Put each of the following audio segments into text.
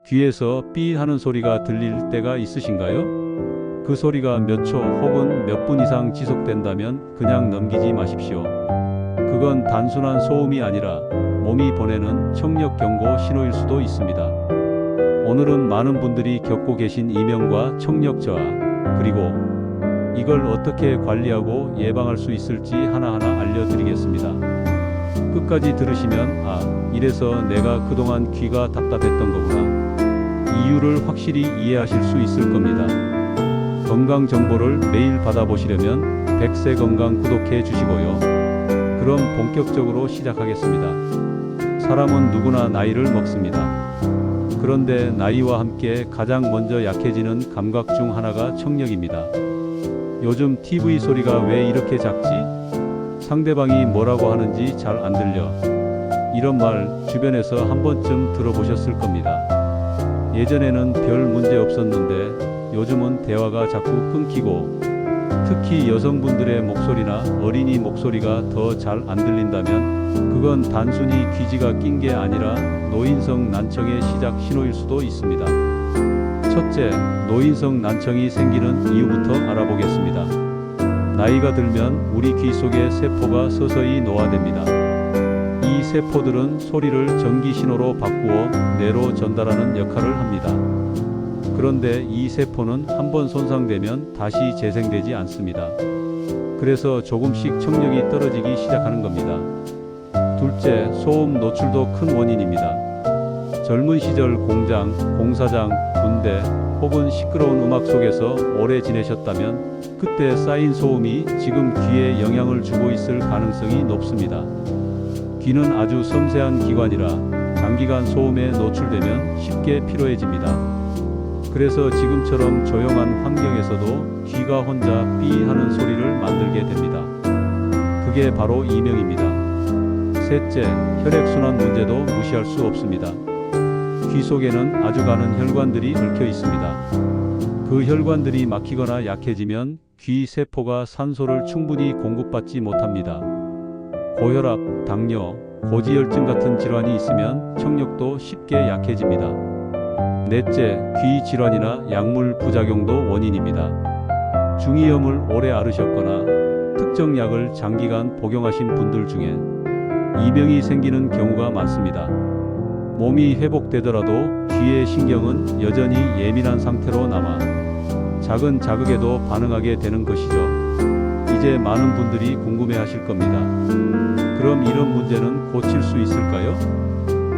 귀에서 삐 하는 소리가 들릴 때가 있으신가요? 그 소리가 몇 초 혹은 몇 분 이상 지속된다면 그냥 넘기지 마십시오. 그건 단순한 소음이 아니라 몸이 보내는 청력 경고 신호일 수도 있습니다. 오늘은 많은 분들이 겪고 계신 이명과 청력 저하, 그리고 이걸 어떻게 관리하고 예방할 수 있을지 하나하나 알려드리겠습니다. 끝까지 들으시면 이래서 내가 그동안 귀가 답답했던 거구나. 이유를 확실히 이해하실 수 있을 겁니다. 건강 정보를 매일 받아보시려면 백세 건강 구독해 주시고요. 그럼 본격적으로 시작하겠습니다. 사람은 누구나 나이를 먹습니다. 그런데 나이와 함께 가장 먼저 약해지는 감각 중 하나가 청력입니다. 요즘 TV 소리가 왜 이렇게 작지? 상대방이 뭐라고 하는지 잘 안 들려. 이런 말 주변에서 한 번쯤 들어보셨을 겁니다. 예전에는 별 문제 없었는데 요즘은 대화가 자꾸 끊기고, 특히 여성분들의 목소리나 어린이 목소리가 더 잘 안 들린다면 그건 단순히 귀지가 낀 게 아니라 노인성 난청의 시작 신호일 수도 있습니다. 첫째, 노인성 난청이 생기는 이유부터 알아보겠습니다. 나이가 들면 우리 귀 속의 세포가 서서히 노화됩니다. 이 세포들은 소리를 전기 신호로 바꾸어 뇌로 전달하는 역할을 합니다. 그런데 이 세포는 한번 손상되면 다시 재생되지 않습니다. 그래서 조금씩 청력이 떨어지기 시작하는 겁니다. 둘째, 소음 노출도 큰 원인입니다. 젊은 시절 공장, 공사장, 군대 혹은 시끄러운 음악 속에서 오래 지내셨다면 그때 쌓인 소음이 지금 귀에 영향을 주고 있을 가능성이 높습니다. 귀는 아주 섬세한 기관이라 장기간 소음에 노출되면 쉽게 피로해집니다. 그래서 지금처럼 조용한 환경에서도 귀가 혼자 삐 하는 소리를 만들게 됩니다. 그게 바로 이명입니다. 셋째, 혈액순환 문제도 무시할 수 없습니다. 귀 속에는 아주 가는 혈관들이 얽혀 있습니다. 그 혈관들이 막히거나 약해지면 귀 세포가 산소를 충분히 공급받지 못합니다. 고혈압, 당뇨, 고지혈증 같은 질환이 있으면 청력도 쉽게 약해집니다. 넷째, 귀 질환이나 약물 부작용도 원인입니다. 중이염을 오래 앓으셨거나 특정 약을 장기간 복용하신 분들 중에 이명이 생기는 경우가 많습니다. 몸이 회복되더라도 귀의 신경은 여전히 예민한 상태로 남아 작은 자극에도 반응하게 되는 것이죠. 이제 많은 분들이 궁금해하실 겁니다. 그럼 이런 문제는 고칠 수 있을까요?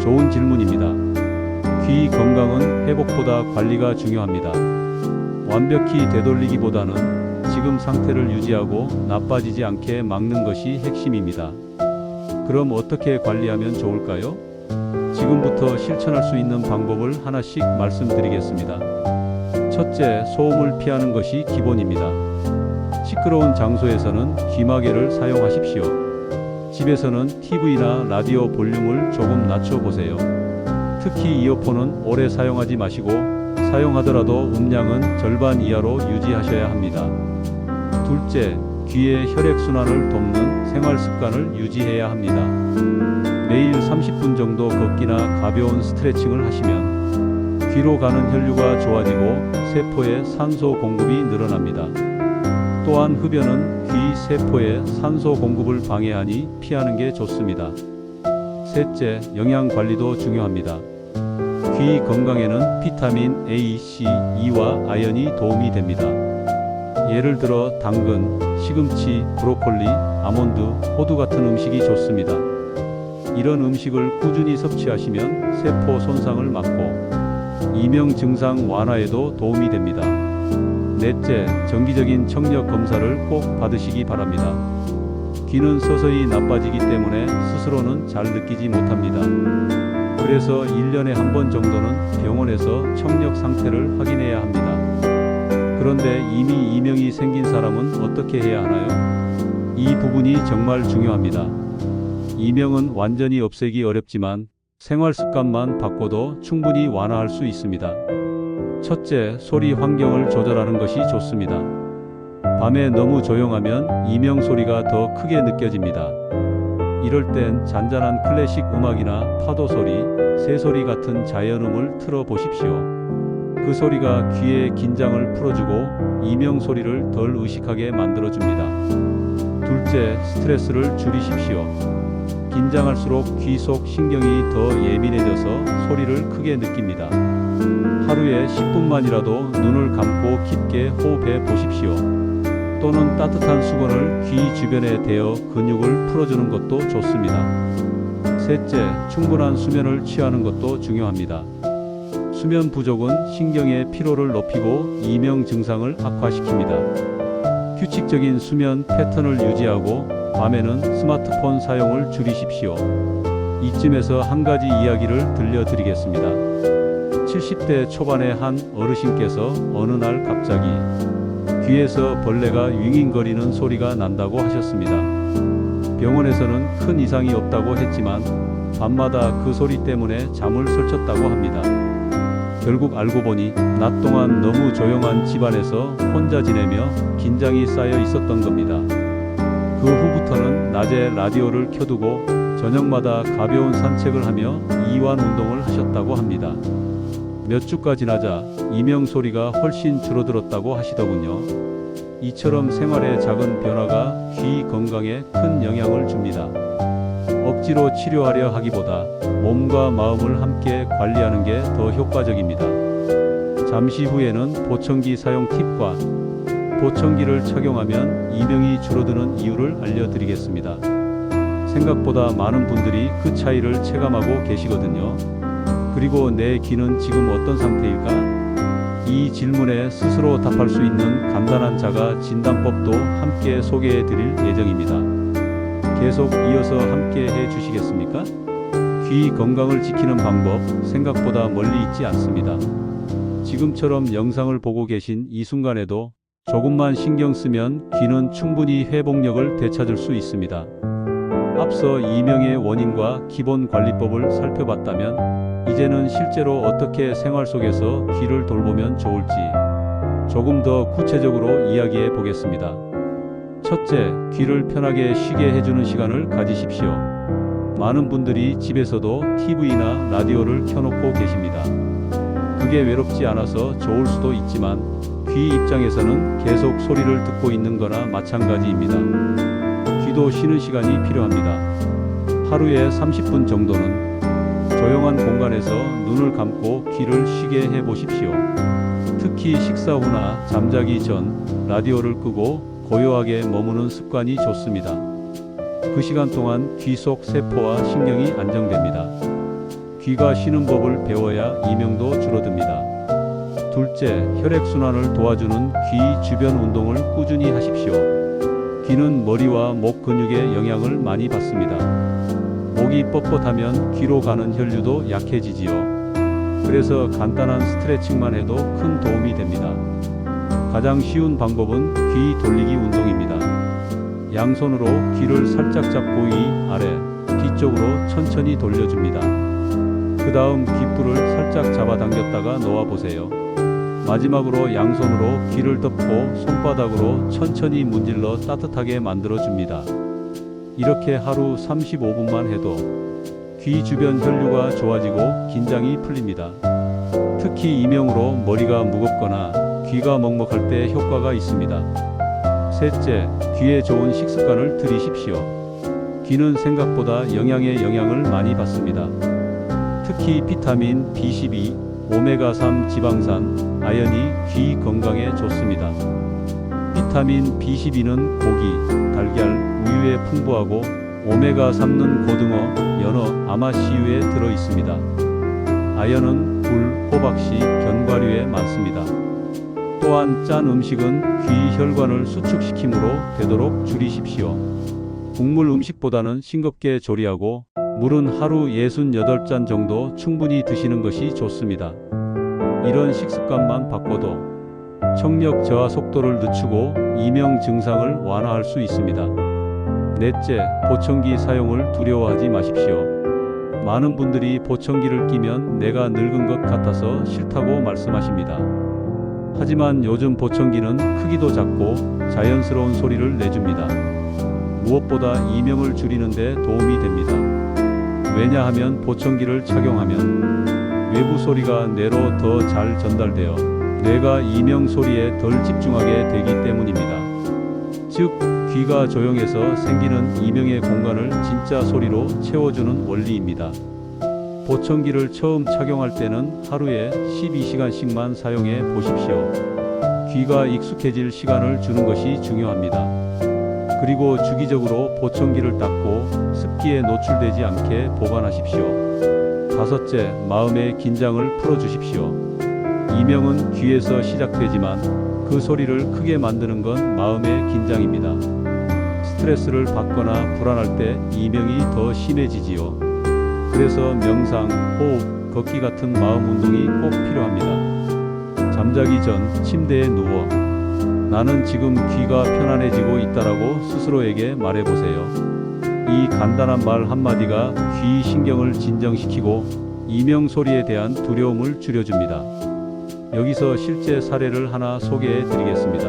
좋은 질문입니다. 귀 건강은 회복보다 관리가 중요합니다. 완벽히 되돌리기보다는 지금 상태를 유지하고 나빠지지 않게 막는 것이 핵심입니다. 그럼 어떻게 관리하면 좋을까요? 지금부터 실천할 수 있는 방법을 하나씩 말씀드리겠습니다. 첫째, 소음을 피하는 것이 기본입니다. 시끄러운 장소에서는 귀마개를 사용하십시오. 집에서는 TV나 라디오 볼륨을 조금 낮춰보세요. 특히 이어폰은 오래 사용하지 마시고 사용하더라도 음량은 절반 이하로 유지하셔야 합니다. 둘째, 귀의 혈액순환을 돕는 생활 습관을 유지해야 합니다. 매일 30분 정도 걷기나 가벼운 스트레칭을 하시면 귀로 가는 혈류가 좋아지고 세포의 산소 공급이 늘어납니다. 또한 흡연은 귀 세포의 산소 공급을 방해하니 피하는 게 좋습니다. 셋째, 영양 관리도 중요합니다. 귀 건강에는 비타민 A, C, E와 아연이 도움이 됩니다. 예를 들어 당근, 시금치, 브로콜리, 아몬드, 호두 같은 음식이 좋습니다. 이런 음식을 꾸준히 섭취하시면 세포 손상을 막고 이명 증상 완화에도 도움이 됩니다. 넷째, 정기적인 청력 검사를 꼭 받으시기 바랍니다. 귀는 서서히 나빠지기 때문에 스스로는 잘 느끼지 못합니다. 그래서 1년에 한 번 정도는 병원에서 청력 상태를 확인해야 합니다. 그런데 이미 이명이 생긴 사람은 어떻게 해야 하나요? 이 부분이 정말 중요합니다. 이명은 완전히 없애기 어렵지만 생활 습관만 바꿔도 충분히 완화할 수 있습니다. 첫째, 소리 환경을 조절하는 것이 좋습니다. 밤에 너무 조용하면 이명 소리가 더 크게 느껴집니다. 이럴 땐 잔잔한 클래식 음악이나 파도 소리, 새소리 같은 자연음을 틀어 보십시오. 그 소리가 귀의 긴장을 풀어주고 이명 소리를 덜 의식하게 만들어줍니다. 둘째, 스트레스를 줄이십시오. 긴장할수록 귀 속 신경이 더 예민해져서 소리를 크게 느낍니다. 하루에 10분만이라도 눈을 감고 깊게 호흡해 보십시오. 또는 따뜻한 수건을 귀 주변에 대어 근육을 풀어주는 것도 좋습니다. 셋째, 충분한 수면을 취하는 것도 중요합니다. 수면 부족은 신경의 피로를 높이고 이명 증상을 악화시킵니다. 규칙적인 수면 패턴을 유지하고 밤에는 스마트폰 사용을 줄이십시오. 이쯤에서 한 가지 이야기를 들려드리겠습니다. 70대 초반의 한 어르신께서 어느 날 갑자기 귀에서 벌레가 윙윙거리는 소리가 난다고 하셨습니다. 병원에서는 큰 이상이 없다고 했지만 밤마다 그 소리 때문에 잠을 설쳤다고 합니다. 결국 알고 보니 낮 동안 너무 조용한 집안에서 혼자 지내며 긴장이 쌓여 있었던 겁니다. 그 후부터는 낮에 라디오를 켜두고 저녁마다 가벼운 산책을 하며 이완 운동을 하셨다고 합니다. 몇 주가 지나자 이명 소리가 훨씬 줄어들었다고 하시더군요. 이처럼 생활의 작은 변화가 귀 건강에 큰 영향을 줍니다. 억지로 치료하려 하기보다 몸과 마음을 함께 관리하는 게 더 효과적입니다. 잠시 후에는 보청기 사용 팁과 보청기를 착용하면 이명이 줄어드는 이유를 알려드리겠습니다. 생각보다 많은 분들이 그 차이를 체감하고 계시거든요. 그리고 내 귀는 지금 어떤 상태일까? 이 질문에 스스로 답할 수 있는 간단한 자가 진단법도 함께 소개해 드릴 예정입니다. 계속 이어서 함께 해 주시겠습니까? 귀 건강을 지키는 방법 생각보다 멀리 있지 않습니다. 지금처럼 영상을 보고 계신 이 순간에도 조금만 신경 쓰면 귀는 충분히 회복력을 되찾을 수 있습니다. 앞서 이명의 원인과 기본 관리법을 살펴봤다면 이제는 실제로 어떻게 생활 속에서 귀를 돌보면 좋을지 조금 더 구체적으로 이야기해 보겠습니다. 첫째, 귀를 편하게 쉬게 해주는 시간을 가지십시오. 많은 분들이 집에서도 TV나 라디오를 켜놓고 계십니다. 그게 외롭지 않아서 좋을 수도 있지만 귀 입장에서는 계속 소리를 듣고 있는 거나 마찬가지입니다. 귀도 쉬는 시간이 필요합니다. 하루에 30분 정도는 조용한 공간에서 눈을 감고 귀를 쉬게 해 보십시오. 특히 식사 후나 잠자기 전 라디오를 끄고 고요하게 머무는 습관이 좋습니다. 그 시간 동안 귀 속 세포와 신경이 안정됩니다. 귀가 쉬는 법을 배워야 이명도 줄어듭니다. 둘째, 혈액순환을 도와주는 귀 주변 운동을 꾸준히 하십시오. 귀는 머리와 목 근육의 영향을 많이 받습니다. 목이 뻣뻣하면 귀로 가는 혈류도 약해지지요. 그래서 간단한 스트레칭만 해도 큰 도움이 됩니다. 가장 쉬운 방법은 귀 돌리기 운동입니다. 양손으로 귀를 살짝 잡고 위, 아래, 뒤쪽으로 천천히 돌려줍니다. 그 다음 귓불을 살짝 잡아당겼다가 놓아보세요. 마지막으로 양손으로 귀를 덮고 손바닥으로 천천히 문질러 따뜻하게 만들어줍니다. 이렇게 하루 35분만 해도 귀 주변 혈류가 좋아지고 긴장이 풀립니다. 특히 이명으로 머리가 무겁거나 귀가 먹먹할 때 효과가 있습니다. 셋째, 귀에 좋은 식습관을 들이십시오. 귀는 생각보다 영양에 영향을 많이 받습니다. 특히 비타민 B12, 오메가3 지방산, 아연이 귀 건강에 좋습니다. 비타민 B12는 고기, 달걀, 우유에 풍부하고 오메가3는 고등어, 연어, 아마씨유에 들어 있습니다. 아연은 굴, 호박씨, 견과류에 많습니다. 또한 짠 음식은 귀 혈관을 수축시키므로 되도록 줄이십시오. 국물 음식보다는 싱겁게 조리하고 물은 하루 68잔 정도 충분히 드시는 것이 좋습니다. 이런 식습관만 바꿔도 청력 저하 속도를 늦추고 이명 증상을 완화할 수 있습니다. 넷째, 보청기 사용을 두려워하지 마십시오. 많은 분들이 보청기를 끼면 내가 늙은 것 같아서 싫다고 말씀하십니다. 하지만 요즘 보청기는 크기도 작고 자연스러운 소리를 내줍니다. 무엇보다 이명을 줄이는 데 도움이 됩니다. 왜냐하면 보청기를 착용하면 외부 소리가 뇌로 더 잘 전달되어 뇌가 이명 소리에 덜 집중하게 되기 때문입니다. 즉, 귀가 조용해서 생기는 이명의 공간을 진짜 소리로 채워주는 원리입니다. 보청기를 처음 착용할 때는 하루에 12시간씩만 사용해 보십시오. 귀가 익숙해질 시간을 주는 것이 중요합니다. 그리고 주기적으로 보청기를 닦고 습기에 노출되지 않게 보관하십시오. 다섯째, 마음의 긴장을 풀어주십시오. 이명은 귀에서 시작되지만 그 소리를 크게 만드는 건 마음의 긴장입니다. 스트레스를 받거나 불안할 때 이명이 더 심해지지요. 그래서 명상, 호흡, 걷기 같은 마음 운동이 꼭 필요합니다. 잠자기 전 침대에 누워 나는 지금 귀가 편안해지고 있다라고 스스로에게 말해보세요. 이 간단한 말 한마디가 귀 신경을 진정시키고 이명 소리에 대한 두려움을 줄여줍니다. 여기서 실제 사례를 하나 소개해 드리겠습니다.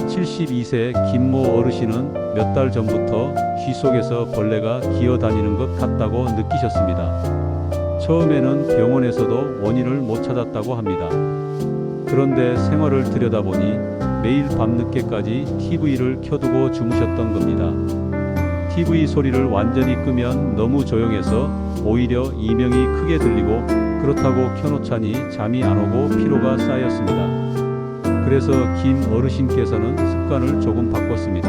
72세 김모 어르신은 몇 달 전부터 귀 속에서 벌레가 기어다니는 것 같다고 느끼셨습니다. 처음에는 병원에서도 원인을 못 찾았다고 합니다. 그런데 생활을 들여다보니 매일 밤늦게까지 TV를 켜두고 주무셨던 겁니다. TV 소리를 완전히 끄면 너무 조용해서 오히려 이명이 크게 들리고 그렇다고 켜놓자니 잠이 안 오고 피로가 쌓였습니다. 그래서 김 어르신께서는 습관을 조금 바꿨습니다.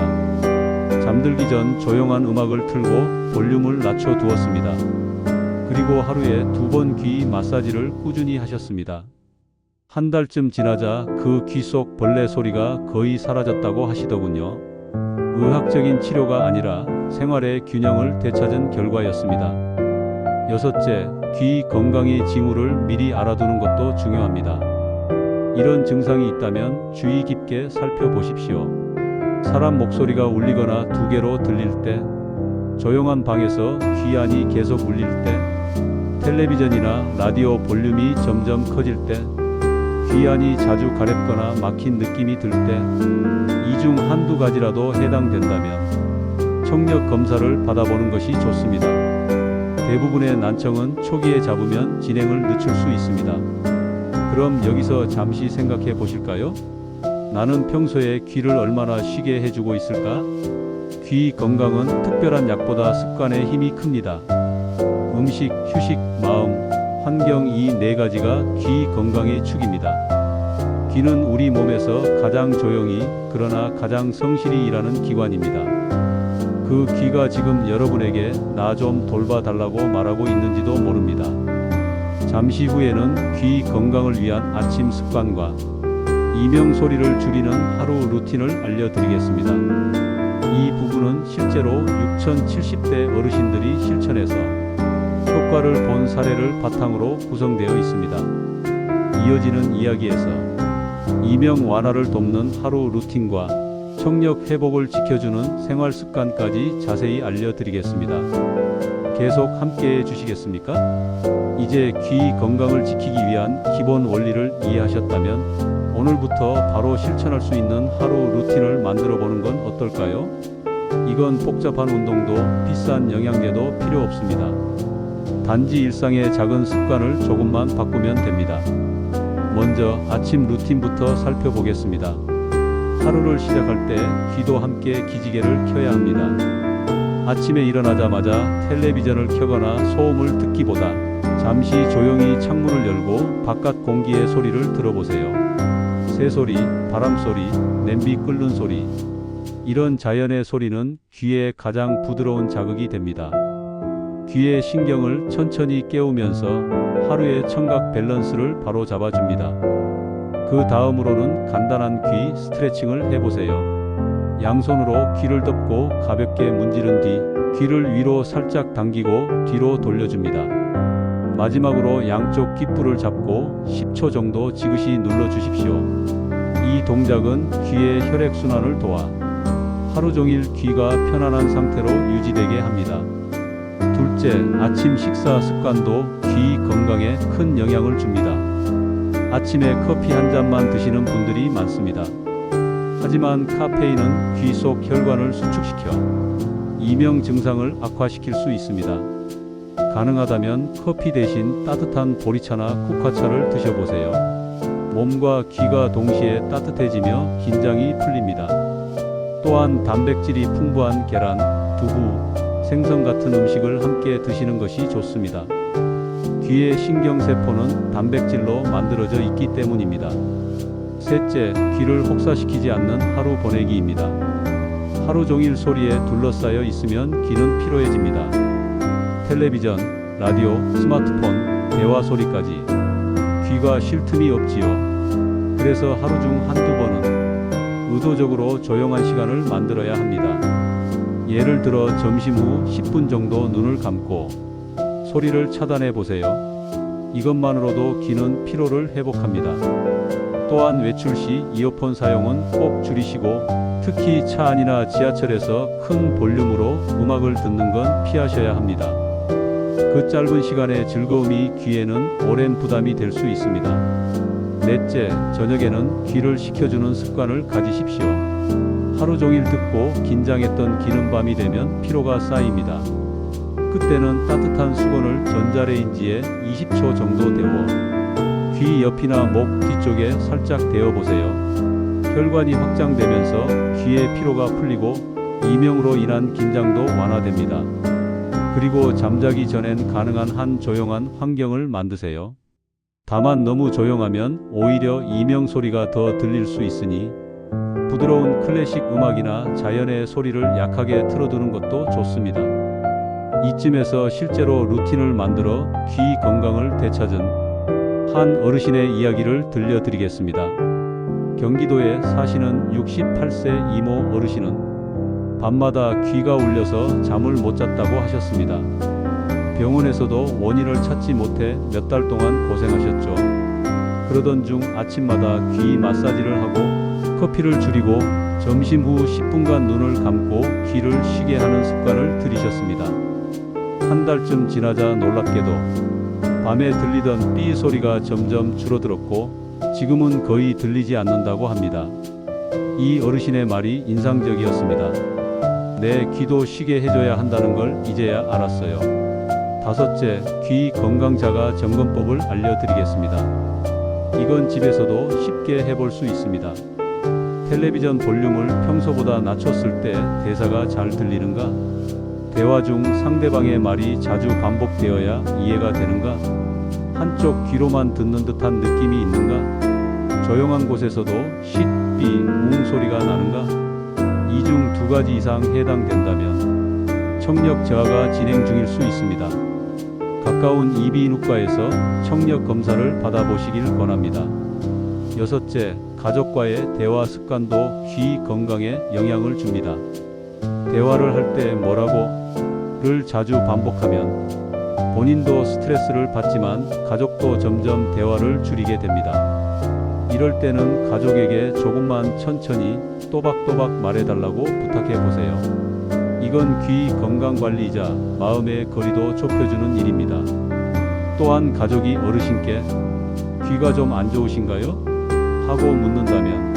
잠들기 전 조용한 음악을 틀고 볼륨을 낮춰 두었습니다. 그리고 하루에 2번 귀 마사지를 꾸준히 하셨습니다. 한 달쯤 지나자 그 귀 속 벌레 소리가 거의 사라졌다고 하시더군요. 의학적인 치료가 아니라 생활의 균형을 되찾은 결과였습니다. 여섯째, 귀 건강의 징후를 미리 알아두는 것도 중요합니다. 이런 증상이 있다면 주의 깊게 살펴보십시오. 사람 목소리가 울리거나 2개로 들릴 때, 조용한 방에서 귀 안이 계속 울릴 때, 텔레비전이나 라디오 볼륨이 점점 커질 때, 귀 안이 자주 가렵거나 막힌 느낌이 들 때, 이 중 한두 가지라도 해당된다면 청력 검사를 받아보는 것이 좋습니다. 대부분의 난청은 초기에 잡으면 진행을 늦출 수 있습니다. 그럼 여기서 잠시 생각해 보실까요? 나는 평소에 귀를 얼마나 쉬게 해주고 있을까? 귀 건강은 특별한 약보다 습관의 힘이 큽니다. 음식, 휴식, 마음, 환경 이 4가지가 귀 건강의 축입니다. 귀는 우리 몸에서 가장 조용히 그러나 가장 성실히 일하는 기관입니다. 그 귀가 지금 여러분에게 나 좀 돌봐달라고 말하고 있는지도 모릅니다. 잠시 후에는 귀 건강을 위한 아침 습관과 이명 소리를 줄이는 하루 루틴을 알려드리겠습니다. 이 부분은 실제로 6070대 어르신들이 실천해서 효과를 본 사례를 바탕으로 구성되어 있습니다. 이어지는 이야기에서 이명 완화를 돕는 하루 루틴과 청력 회복을 지켜주는 생활 습관까지 자세히 알려드리겠습니다. 계속 함께해 주시겠습니까? 이제 귀 건강을 지키기 위한 기본 원리를 이해하셨다면 오늘부터 바로 실천할 수 있는 하루 루틴을 만들어 보는 건 어떨까요? 이건 복잡한 운동도 비싼 영양제도 필요 없습니다. 단지 일상의 작은 습관을 조금만 바꾸면 됩니다. 먼저 아침 루틴부터 살펴보겠습니다. 하루를 시작할 때 귀도 함께 기지개를 켜야 합니다. 아침에 일어나자마자 텔레비전을 켜거나 소음을 듣기보다 잠시 조용히 창문을 열고 바깥 공기의 소리를 들어보세요. 새소리, 바람소리, 냄비 끓는 소리. 이런 자연의 소리는 귀에 가장 부드러운 자극이 됩니다. 귀의 신경을 천천히 깨우면서 하루의 청각 밸런스를 바로 잡아줍니다. 그 다음으로는 간단한 귀 스트레칭을 해보세요. 양손으로 귀를 덮고 가볍게 문지른 뒤 귀를 위로 살짝 당기고 뒤로 돌려줍니다. 마지막으로 양쪽 귓불을 잡고 10초 정도 지그시 눌러주십시오. 이 동작은 귀의 혈액순환을 도와 하루 종일 귀가 편안한 상태로 유지되게 합니다. 둘째, 아침 식사 습관도 귀 건강에 큰 영향을 줍니다. 아침에 커피 한 잔만 드시는 분들이 많습니다. 하지만 카페인은 귀 속 혈관을 수축시켜 이명 증상을 악화시킬 수 있습니다. 가능하다면 커피 대신 따뜻한 보리차나 국화차를 드셔보세요. 몸과 귀가 동시에 따뜻해지며 긴장이 풀립니다. 또한 단백질이 풍부한 계란, 두부, 생선 같은 음식을 함께 드시는 것이 좋습니다. 귀의 신경세포는 단백질로 만들어져 있기 때문입니다. 셋째, 귀를 혹사시키지 않는 하루 보내기입니다. 하루 종일 소리에 둘러싸여 있으면 귀는 피로해집니다. 텔레비전, 라디오, 스마트폰, 대화 소리까지 귀가 쉴 틈이 없지요. 그래서 하루 중 한두 번은 의도적으로 조용한 시간을 만들어야 합니다. 예를 들어 점심 후 10분 정도 눈을 감고 소리를 차단해 보세요. 이것만으로도 귀는 피로를 회복합니다. 또한 외출 시 이어폰 사용은 꼭 줄이시고 특히 차 안이나 지하철에서 큰 볼륨으로 음악을 듣는 건 피하셔야 합니다. 그 짧은 시간의 즐거움이 귀에는 오랜 부담이 될 수 있습니다. 넷째, 저녁에는 귀를 식혀주는 습관을 가지십시오. 하루 종일 듣고 긴장했던 귀는 밤이 되면 피로가 쌓입니다. 그때는 따뜻한 수건을 전자레인지에 20초 정도 데워 귀 옆이나 목 뒤쪽에 살짝 데워보세요. 혈관이 확장되면서 귀의 피로가 풀리고 이명으로 인한 긴장도 완화됩니다. 그리고 잠자기 전엔 가능한 한 조용한 환경을 만드세요. 다만 너무 조용하면 오히려 이명 소리가 더 들릴 수 있으니 부드러운 클래식 음악이나 자연의 소리를 약하게 틀어두는 것도 좋습니다. 이쯤에서 실제로 루틴을 만들어 귀 건강을 되찾은 한 어르신의 이야기를 들려드리겠습니다. 경기도에 사시는 68세 이모 어르신은 밤마다 귀가 울려서 잠을 못 잤다고 하셨습니다. 병원에서도 원인을 찾지 못해 몇 달 동안 고생하셨죠. 그러던 중 아침마다 귀 마사지를 하고 커피를 줄이고 점심 후 10분간 눈을 감고 귀를 쉬게 하는 습관을 들이셨습니다. 한 달쯤 지나자 놀랍게도 밤에 들리던 삐 소리가 점점 줄어들었고 지금은 거의 들리지 않는다고 합니다. 이 어르신의 말이 인상적이었습니다. 내 귀도 쉬게 해줘야 한다는 걸 이제야 알았어요. 다섯째, 귀 건강자가 점검법을 알려드리겠습니다. 이건 집에서도 쉽게 해볼 수 있습니다. 텔레비전 볼륨을 평소보다 낮췄을 때 대사가 잘 들리는가? 대화 중 상대방의 말이 자주 반복되어야 이해가 되는가? 한쪽 귀로만 듣는 듯한 느낌이 있는가? 조용한 곳에서도 쉿, 삐, 웅 소리가 나는가? 이 중 두 가지 이상 해당된다면 청력 저하가 진행 중일 수 있습니다. 가까운 이비인후과에서 청력 검사를 받아보시길 권합니다. 여섯째, 가족과의 대화 습관도 귀 건강에 영향을 줍니다. 대화를 할 때 뭐라고를 자주 반복하면 본인도 스트레스를 받지만 가족도 점점 대화를 줄이게 됩니다. 이럴 때는 가족에게 조금만 천천히 또박또박 말해달라고 부탁해 보세요. 이건 귀 건강관리이자 마음의 거리도 좁혀주는 일입니다. 또한 가족이 어르신께 귀가 좀 안 좋으신가요? 하고 묻는다면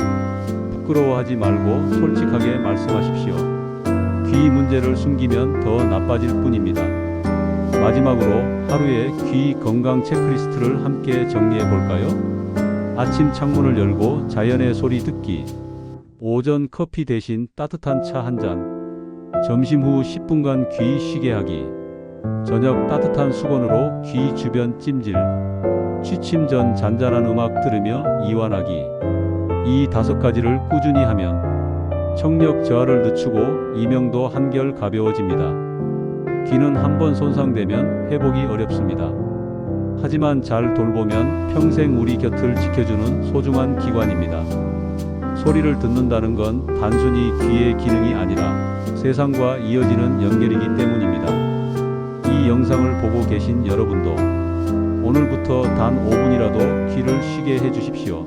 부끄러워하지 말고 솔직하게 말씀하십시오. 귀 문제를 숨기면 더 나빠질 뿐입니다. 마지막으로 하루의 귀 건강 체크리스트를 함께 정리해 볼까요? 아침 창문을 열고 자연의 소리 듣기, 오전 커피 대신 따뜻한 차 한 잔, 점심 후 10분간 귀 쉬게 하기, 저녁 따뜻한 수건으로 귀 주변 찜질, 취침 전 잔잔한 음악 들으며 이완하기. 이 5가지를 꾸준히 하면 청력 저하를 늦추고 이명도 한결 가벼워집니다. 귀는 한번 손상되면 회복이 어렵습니다. 하지만 잘 돌보면 평생 우리 곁을 지켜주는 소중한 기관입니다. 소리를 듣는다는 건 단순히 귀의 기능이 아니라 세상과 이어지는 연결이기 때문입니다. 이 영상을 보고 계신 여러분도 오늘부터 단 5분이라도 귀를 쉬게 해주십시오.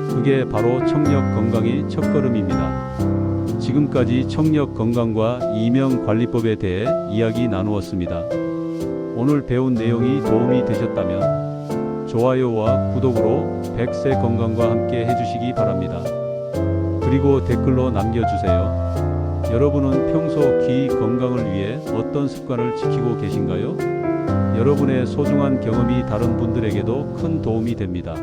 그게 바로 청력 건강의 첫걸음입니다. 지금까지 청력 건강과 이명 관리법에 대해 이야기 나누었습니다. 오늘 배운 내용이 도움이 되셨다면 좋아요와 구독으로 100세 건강과 함께 해주시기 바랍니다. 그리고 댓글로 남겨주세요. 여러분은 평소 귀 건강을 위해 어떤 습관을 지키고 계신가요? 여러분의 소중한 경험이 다른 분들에게도 큰 도움이 됩니다.